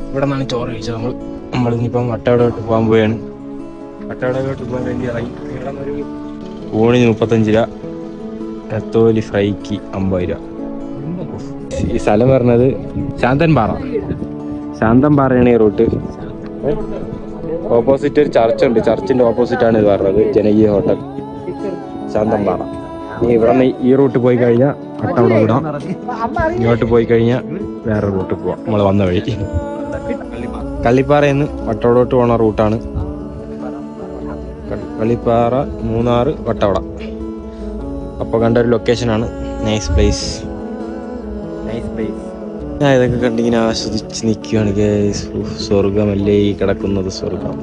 ഇവിടെ നിന്നാണ് ചോറ് കഴിച്ചത്. നമ്മളിനിപ്പം വട്ടവടോട്ട് പോകാൻ പോവുകയാണ്. വട്ടവടോട്ട് പോകാൻ വേണ്ടി ഇറങ്ങി. ഊണിന് 35 രൂപ, നെത്തോലി ഫ്രൈക്ക് 50 രൂപ. ഈ സ്ഥലം പറഞ്ഞത് ശാന്തൻപാറയാണ് ഈ റൂട്ട്. ഓപ്പോസിറ്റ് ഒരു ചർച്ചുണ്ട്, ചർച്ചിന്റെ ഓപ്പോസിറ്റാണ് ഇത് പറഞ്ഞത്, ജനകീയ ഹോട്ടൽ ശാന്തൻപാറ. ഇവിടെ നിന്ന് ഈ റൂട്ട് പോയി കഴിഞ്ഞാൽ വട്ടവട വിടാം, ഇങ്ങോട്ട് പോയി കഴിഞ്ഞാൽ വേറെ റൂട്ട് പോവാം. നമ്മൾ വന്ന വഴി കള്ളിപ്പാറയിൽ നിന്ന് വട്ടവടോട്ട് പോണ റൂട്ടാണ്. കള്ളിപ്പാറ, മൂന്നാർ, വട്ടവട. അപ്പോൾ കണ്ടൊരു ലൊക്കേഷനാണ്. Nice place. ഞാൻ ഇതൊക്കെ കണ്ടിങ്ങനെ ആസ്വദിച്ച് നിൽക്കുകയാണ്. സ്വർഗമല്ലേ ഈ കിടക്കുന്നത്, സ്വർഗം.